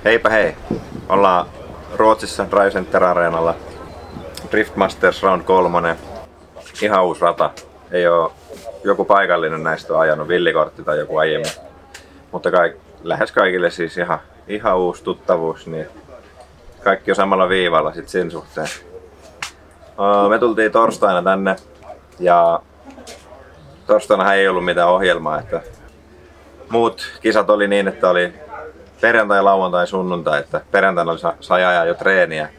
Heipä hei! Ollaan Ruotsissa Drive Center Areenalla. Driftmasters Round 3. Ihan uusi rata. Ei oo joku paikallinen näistä on ajanut, villikortti tai joku aiemmin. Mutta lähes kaikille siis ihan uusi tuttavuus, niin kaikki on samalla viivalla sit sen suhteen. Me tultiin torstaina tänne ja torstaina ei ollut mitään ohjelmaa, että muut kisat oli niin, että oli perjantai, lauantai, sunnuntai, että perjantaina sai ajaa jo treeniä.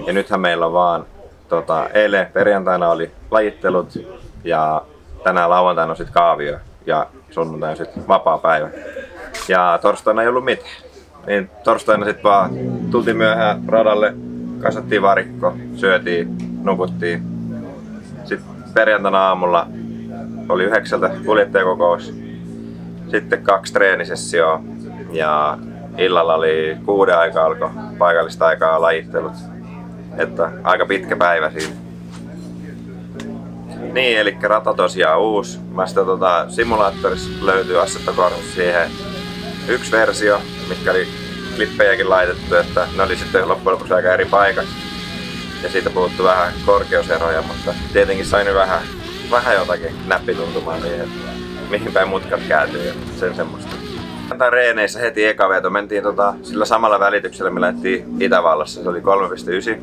Ja nythän meillä on vaan eilen perjantaina oli lajittelut ja tänään lauantaina on sitten kaavio ja sunnuntaina on sitten vapaa päivä. Ja torstaina ei ollut mitään. Niin torstaina sitten vaan tultiin myöhään radalle, kasattiin varikko, syötiin, nukuttiin. Sitten perjantaina aamulla oli 9 kuljettajakokous. Sitten 2 treenisessioa ja illalla oli 6 aikaa alkoi paikallista aikaa lajittelut. Että aika pitkä päivä siinä. Niin, eli rata tosiaan uusi. Mä sitä simulaattorissa löytyy Assetto Corsassa siihen yksi versio, mitkä oli klippejäkin laitettu, että ne oli sitten loppujen lopuksi aika eri paikassa. Ja siitä puuttui vähän korkeuseroja, mutta tietenkin sain nyt vähän jotakin näppituntumaa niin, että mihin päin mutkat kääntyy ja sen semmoista. Reeneissä heti eka veto mentiin sillä samalla välityksellä, me lähdettiin Itävallassa, se oli 3.9.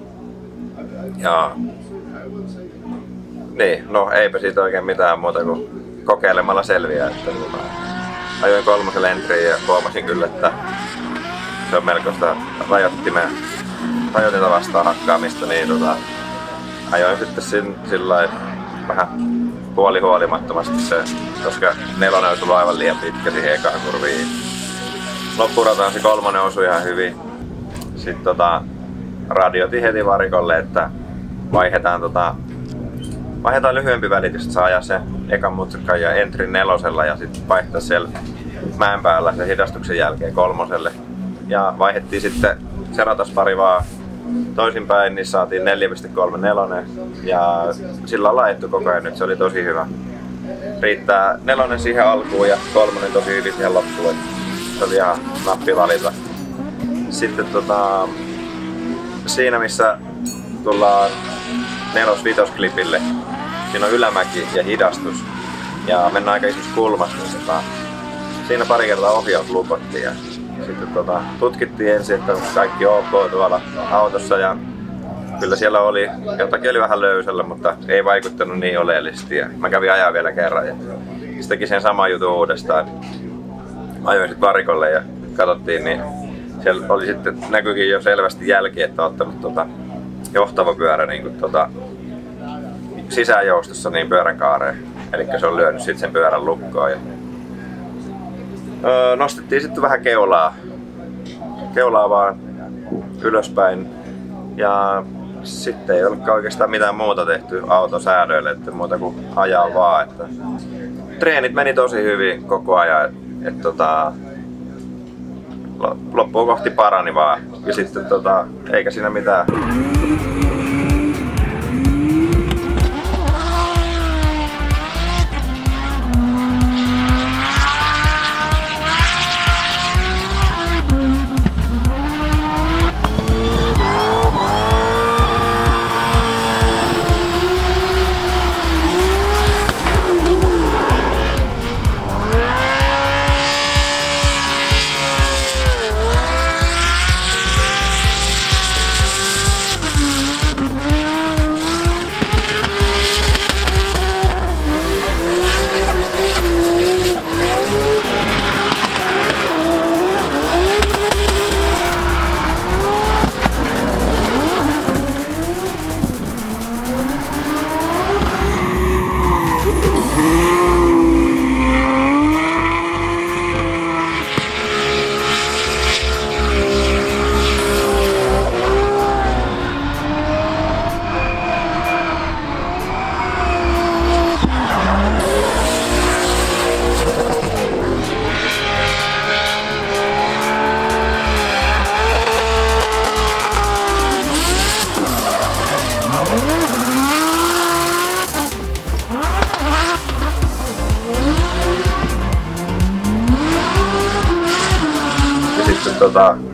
Ja niin, no eipä siitä oikein mitään muuta kuin kokeilemalla selviää, että ajoin 3. entriin ja huomasin kyllä, että se on melkoista rajoitinta vastaan hakkaamista, niin ajoin sitten sillä vähän huolimattomasti se, koska 4 olisi ollut aivan liian pitkä siihen ekaan kurviin. Loppurataan se 3 osui ihan hyvin. Sitten radioitin heti varikolle, että vaihdetaan lyhyempi välitys, että saa ajaa se ekan mutkan ja entrin 4 ja sitten vaihtaa siellä mäen päällä sen hidastuksen jälkeen 3. Ja vaihdettiin sitten se rataspari vaan toisinpäin, niin saatiin 4.34 ja sillä on laitettu koko ajan nyt, se oli tosi hyvä. Riittää 4 siihen alkuun ja 3 tosi hyvin siihen loppuun, se oli ihan nappi valita. Sitten siinä missä tullaan 4.5 klipille, siinä on ylämäki ja hidastus ja mennään aika isossa kulmassa, niin siinä pari kertaa ohjaus lukottiin ja sitten tutkittiin ensin, että kaikki ok tuolla autossa ja kyllä siellä oli, jotakin oli vähän löysällä, mutta ei vaikuttanut niin oleellisesti ja mä kävin ajaa vielä kerran ja sitten teki sen saman jutun uudestaan. Ajoin sitten varikolle ja katsottiin, niin siellä oli sitten, näkyykin jo selvästi jälki, että on ottanut johtava pyörä niin kuin sisäänjoustossa niin pyörän kaareen. Eli se on lyönyt sitten sen pyörän lukkoon. Ja nostettiin sitten vähän keulaa vaan ylöspäin. Ja sitten ei ollutkaan oikeastaan mitään muuta tehty autosäädöille, että muuta kuin ajaa vaan. Että treenit meni tosi hyvin koko ajan. Loppuun kohti parani vaan. Ja sitten eikä siinä mitään.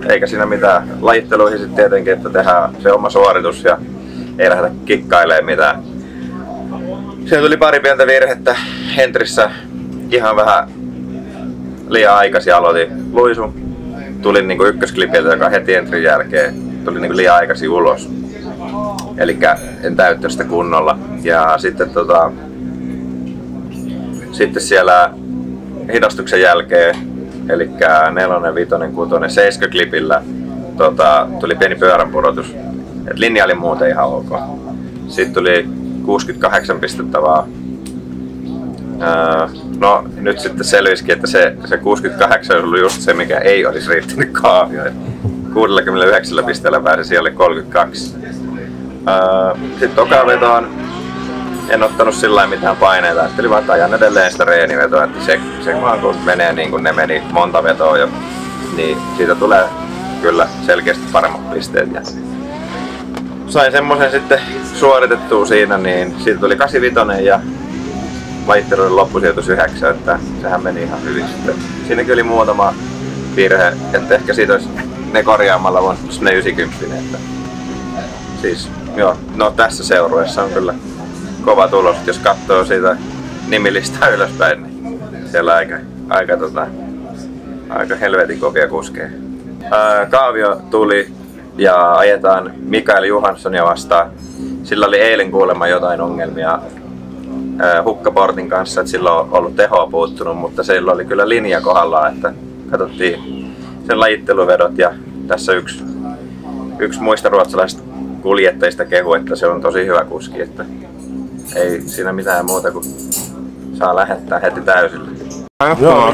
eikä siinä mitään. Lajitteluihin sitten tietenkin, että tehdään se oma suoritus ja ei lähdetä kikkailemaan mitään. Siellä tuli pari pientä virhettä. Hentrissä ihan vähän liian aikaisin aloitin luisun. Tulin niinku ykkösklipiltä, joka heti entrin jälkeen tuli niinku liian aikaisin ulos. Elikkä en täyttänyt sitä kunnolla. Ja sitten siellä hidastuksen jälkeen, elikkä 4, 5, 6, 7 klipillä tuli pieni pyöränpudotus. Et linja oli muuten ihan ok. Sitten tuli 68 pistettä vaan. No nyt sitten selvisikin, että se 68 olisi ollut just se, mikä ei olisi riittänyt kaavioon. 69 pisteellä pääsi siellä 32. Sitten toka vetoon en ottanut sillä mitään paineita. Ajattelin vaan, että ajan edelleen sitä reenivetoa. Että se vaan kun menee niin kuin ne meni monta vetoa jo, niin siitä tulee kyllä selkeästi paremmat pisteet. Ja sain semmoisen sitten suoritettua siinä, niin siitä tuli 85 ja lajitteluiden loppusijoitus 9, että sehän meni ihan hyvin sitten. Siinäkin oli muutama virhe, että ehkä siitä olisi ne korjaamalla voinut sinne 90. Että siis joo, no tässä seurueessa on kyllä kova tulos, jos katsoo siitä nimilistaa ylöspäin, niin siellä aika helvetin kovia kuskeja. Kaavio tuli ja ajetaan Mikael Johanssonia vastaan. Sillä oli eilen kuulemma jotain ongelmia hukkaportin kanssa, että sillä on ollut tehoa puuttunut, mutta sillä oli kyllä linja kohdallaan, että katsottiin sen lajitteluvedot ja tässä yksi muista ruotsalaisista kuljettajista kehu, että se on tosi hyvä kuski, että ei siinä mitään muuta kuin saa lähettää heti täysille. Joo,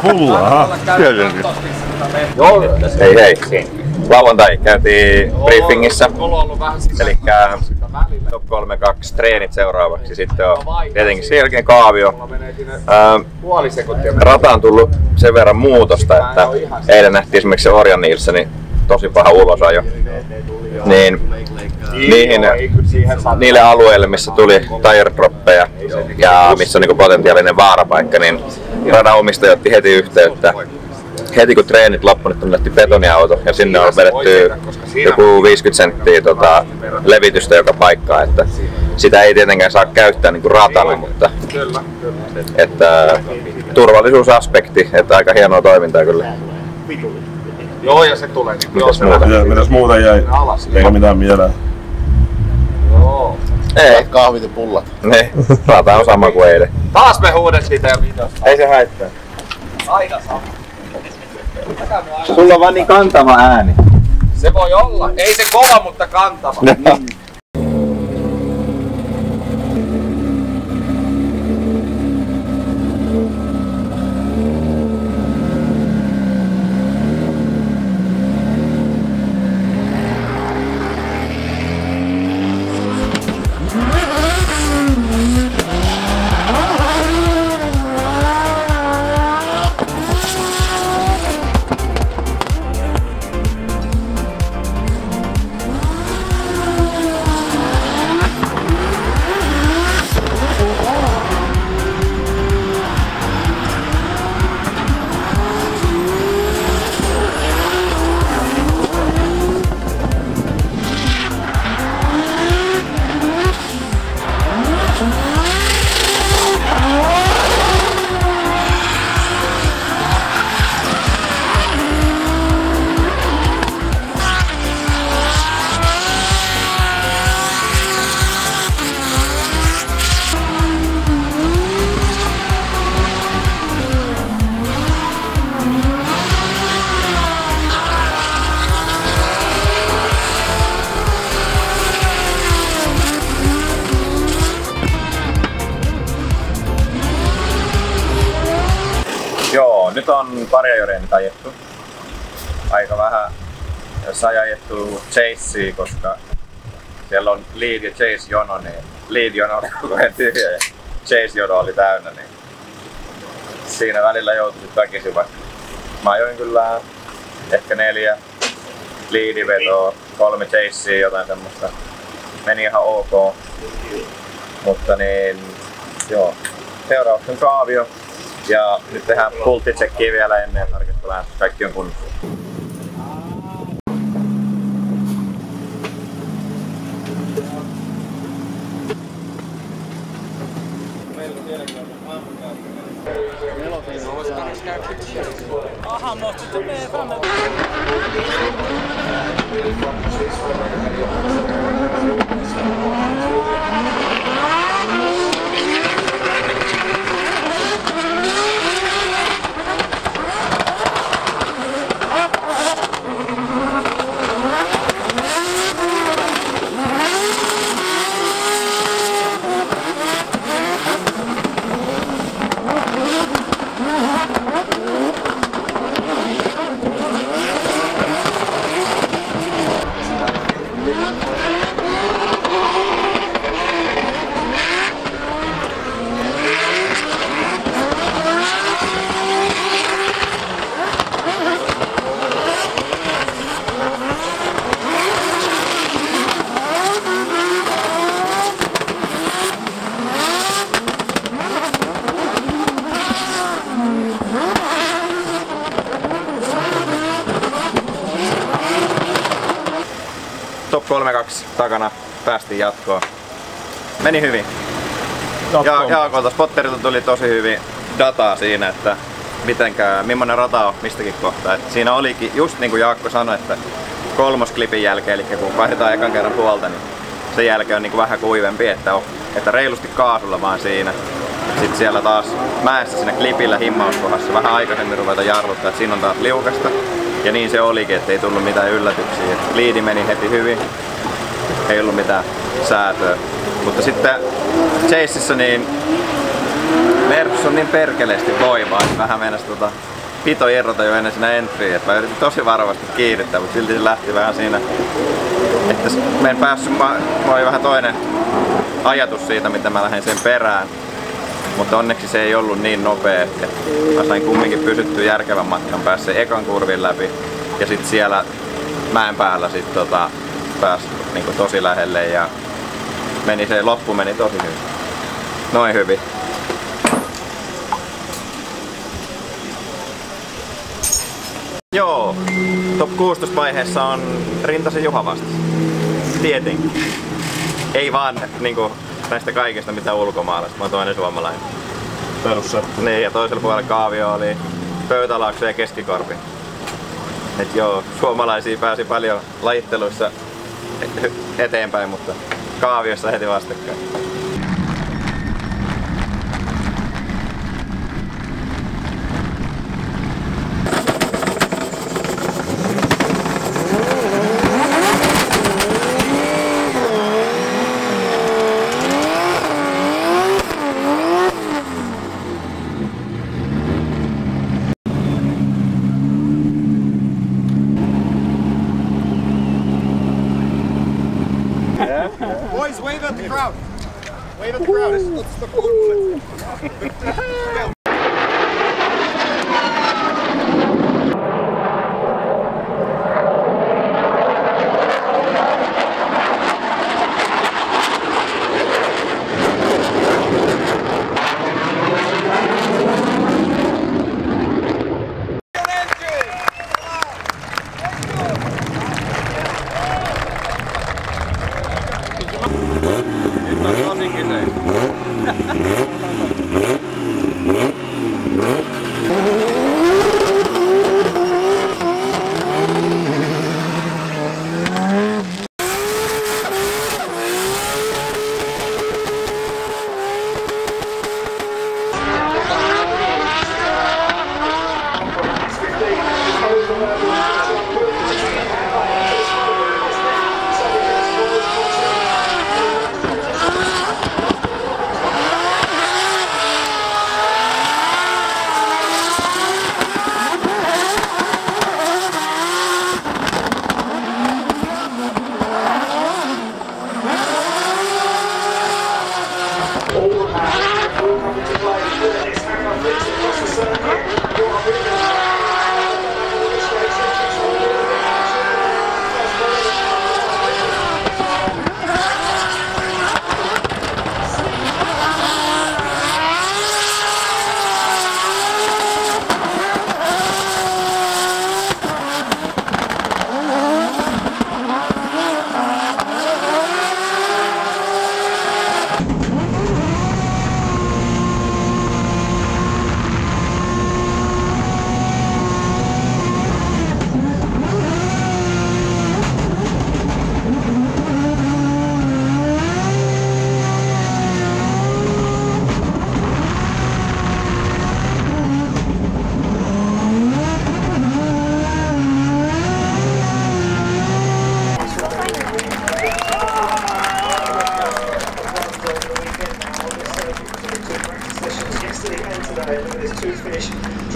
pullaa. Hei. Lauantai käytiin briefingissä, eli top 3-2 treenit seuraavaksi. Sitten on tietenkin sen jälkeen kaavio. Rata on tullut sen verran muutosta, että eilen nähtiin esimerkiksi se Orjan Nilssonin tosi paha ulosajo. Niin niille alueille, missä tuli tire droppeja ja missä on niinku potentiaalinen vaarapaikka, niin radan omistaja otti heti yhteyttä. Heti kun treenit loppui, niin lähti betoniauto ja sinne on vedetty joku 50 senttiä levitystä joka paikkaan, että sitä ei tietenkään saa käyttää niinku ratana, mutta että turvallisuusaspekti, että aika hienoa toimintaa kyllä. Joo, ja se tulee. Mitäs muuta jäi? Eikä mitään mieleen. Joo. Ei. Kahvit ja pullat. Ne, rata on sama kuin eilen. Taas me huudettiin teidän videosta. Ei se haittaa. Aina sama. Sulla on vaan niin kantava ääni. Se voi olla. Ei se kova, mutta kantava. Joo, nyt on pari ajoreenit ajettu. Aika vähän sai ajettu chasea, koska siellä on lead ja chase jono, niin lead jono oli koko ajan tyhjä ja chase jono oli täynnä, niin siinä välillä joutui väkisin vaikka. Mä ajoin kyllä ehkä 4 leadivetoa, 3 chasea, jotain semmoista. Meni ihan ok, mutta niin joo, seuraavaksi on kaavio. Ja nyt tehdään pulttitsekkiä vielä ennen ja tarkistetaan Kaikki on kunnossa. Aha, måste du med framme? Top 3-2 takana, päästiin jatkoon. Meni hyvin. Jaakolta spotterilta tuli tosi hyvin dataa siinä, että millainen rata on mistäkin kohtaa. Et siinä olikin, just niin kuin Jaakko sanoi, että kolmosklipin jälkeen, eli kun vaihdetaan ekan kerran puolta, niin sen jälkeen on niin kuin vähän kuivempi, että reilusti kaasulla vaan siinä. Sitten siellä taas mäessä siinä klipillä himmauskohdassa vähän aikaisemmin ruveta jarruttaa, että siinä on taas liukasta. Ja niin se olikin, ettei tullut mitään yllätyksiä. Liidi meni heti hyvin, ei ollut mitään säätöä. Mutta sitten Chasessa niin Mersus on niin perkeleesti voimaa, että vähän meinasi pito irrota jo ennen siinä entryä. Mä yritin tosi varovasti kiihdyttää, mutta silti se lähti vähän siinä. Että mä en päässyt, mulla oli vähän toinen ajatus siitä, mitä mä lähdin sen perään. Mutta onneksi se ei ollut niin nopea, että mä sain kumminkin pysyttyä järkevän matkan päässä ekan kurvin läpi. Ja sitten siellä mäen päällä pääsi niinku tosi lähelle ja loppu meni tosi hyvin. Noin hyvin. Joo, top 16 vaiheessa on Rintasen Juha vastas. Tietenkin. Ei vaan niinku näistä kaikista mitä ulkomaalaista, mä oon toinen suomalainen. Perussetti. Niin, ja toisella puolella kaavio oli Pöytälaakso ja Keskikorpi. Et joo, suomalaisia pääsi paljon lajitteluissa eteenpäin, mutta kaaviossa heti vastakkain. Boys, wave at the crowd. Wave at the crowd. Let's the cool. Nyt on tosi kyseistä.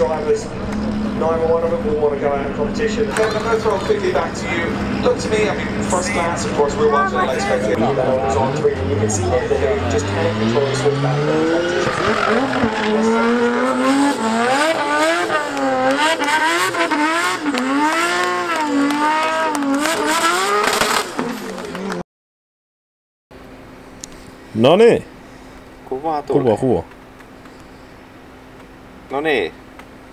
Drivers, neither one of them will want to go out in competition. Kevin, I'm going to throw it quickly back to you. Look to me, I mean, first glance, of course, we're watching it expecting. You can see that they just can't control the switch back in the No niin, Kuvaa tulee. kuva. No niin,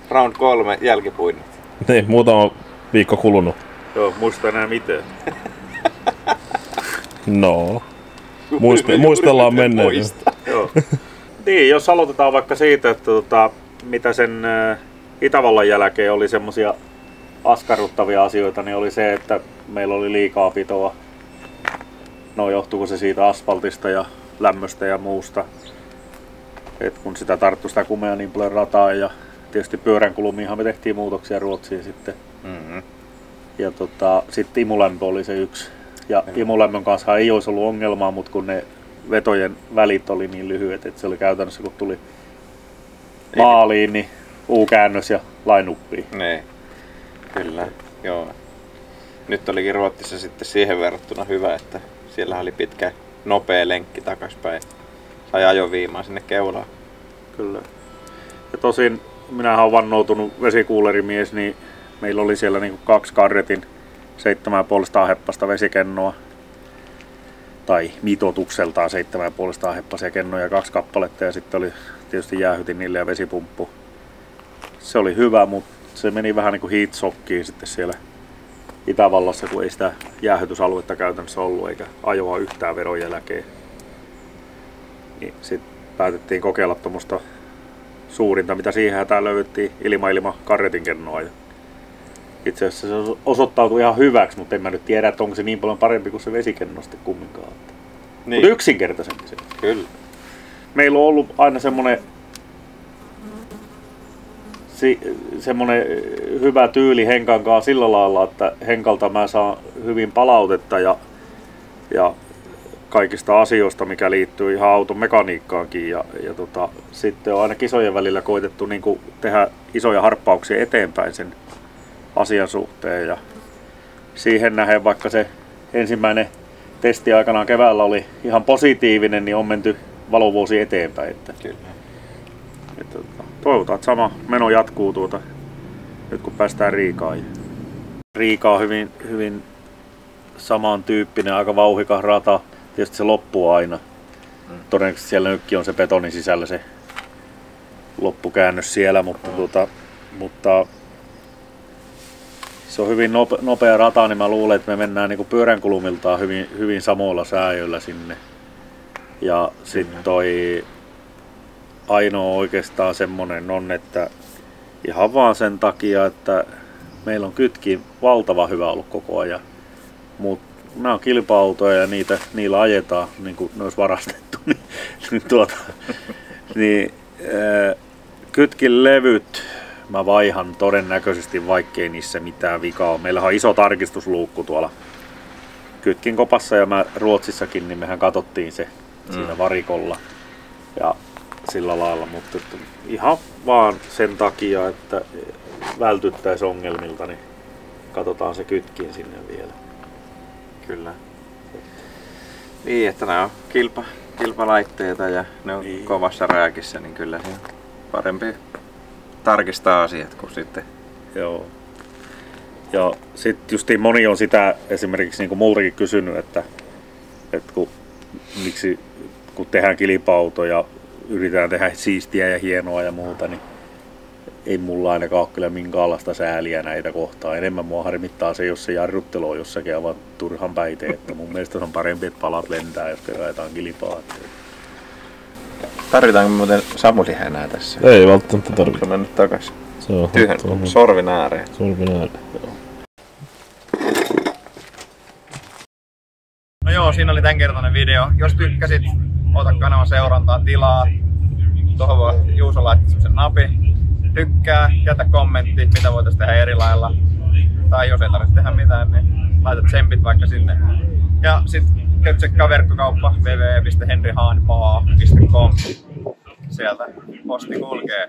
round 3 jälkipuinnit. Niin, muutama viikko kulunut. Joo, muista enää mitään. No, muistellaan menneitä. Joo. Niin, jos aloitetaan vaikka siitä, että mitä sen Itävallan jälkeen oli semmosia askarruttavia asioita, niin oli se, että meillä oli liikaa pitoa. No johtuuko se siitä asfaltista ja lämmöstä ja muusta. Et kun sitä tarttui sitä kumea niin paljon rataa ja tietysti pyöränkulumiinhan me tehtiin muutoksia Ruotsiin sitten. Mm-hmm. Ja sitten imulämpö oli se yksi. Ja imulämmön kanssa ei olisi ollut ongelmaa, mutta kun ne vetojen välit oli niin lyhyet, että se oli käytännössä kun tuli maaliin, niin U-käännös ja lainuppiin. Niin, kyllä, joo. Nyt olikin Ruotsissa sitten siihen verrattuna hyvä, että siellä oli pitkä nopea lenkki takaspäin. Sai ajoviimaa sinne keulaan. Kyllä. Ja tosin minähän olen vannoutunut vesikuulerimies, niin meillä oli siellä niinku 2 karretin 7,5 heppasta vesikennoa. Tai mitoitukseltaan 7,5 heppasia kennoja 2 kappaletta ja sitten oli tietysti jäähytin niille ja vesipumppu. Se oli hyvä, mutta se meni vähän niinku heatshockiin sitten siellä Itävallassa, kun ei sitä jäähytysaluetta käytännössä ollut eikä ajoa yhtään veron jälkeen. Niin sitten päätettiin kokeilla tuommoista suurinta, mitä siihen hätään löydettiin, ilma karretin kennoa. Ja itse asiassa se osoittautui ihan hyväksi, mutta en mä nyt tiedä, että onko se niin paljon parempi kuin se vesikenno sitten kumminkaan. Niin. Mutta yksinkertaisempi se. Kyllä. Meillä on ollut aina semmoinen hyvä tyyli Henkan kanssa sillä lailla, että Henkalta mä saan hyvin palautetta ja kaikista asioista, mikä liittyy ihan auton mekaniikkaankin. Ja sitten on aina kisojen välillä koitettu niin kuin tehdä isoja harppauksia eteenpäin sen asian suhteen. Ja siihen nähden, vaikka se ensimmäinen testi aikanaan keväällä oli ihan positiivinen, niin on menty valovuosi eteenpäin. Kyllä. Toivotaan, että sama meno jatkuu nyt kun päästään Riikaan. Riika on hyvin samantyyppinen, aika vauhikas rata. Tietysti se loppuu aina. Todennäköisesti siellä nytkin on se betonin sisällä se loppukäännös siellä, mutta se on hyvin nopea rata, niin mä luulen, että me mennään niin kuin pyöränkulumiltaan hyvin samoilla sääjöillä sinne. Ja sitten toi ainoa oikeastaan semmonen on, että ihan vaan sen takia, että meillä on kytkin valtava hyvä ollut koko ajan. Mutta nämä on kilpa-autoja ja niillä ajetaan, niin kuin ne olisi varastettu. Kytkin levyt mä vaihan todennäköisesti, vaikkei niissä mitään vikaa ole. Meillähän on iso tarkistusluukku tuolla kytkin kopassa ja Ruotsissakin, niin mehän katsottiin se siinä varikolla. Ja sillä lailla, mutta ihan vaan sen takia, että vältyttäisiin ongelmilta, niin katsotaan se kytkin sinne vielä. Kyllä. Niin, että nämä on kilpalaitteita ja ne on niin kovassa rääkissä, niin kyllä se on parempi tarkistaa asiat kuin sitten. Joo. Ja sitten justiin moni on sitä esimerkiksi niin kuin multakin kysynyt, että miksi kun tehdään kilpa-auto ja yritetään tehdä siistiä ja hienoa ja muuta, niin ei mulla ainakaan ole kyllä minkäänlaista sääliä näitä kohtaa. Enemmän mua harmittaa se, jos se jarruttelu on jossakin aivan turhan päiteen. Että mun mielestä se on parempi, että palat lentää, jos ajetaan kilpaa. Tarvitaanko muuten Samuli-hänää tässä? Ei välttämättä tarvitse. Se on mennyt takas. Se on Tyhjän sorvin ääreen. Sorvin ääreen. No joo, siinä oli tämänkertainen video. Jos tykkäsit, ota kanavan seurantaa, tilaa. Tuohon voi Juuso laittaa semmosen napin. Tykkää, jätä kommentti, mitä voitaisiin tehdä eri lailla. Tai jos ei tarvitse tehdä mitään, niin laita tsempit vaikka sinne. Ja sit käy tsekkaa verkkokauppa www.henryhaanpaa.com. Sieltä posti kulkee.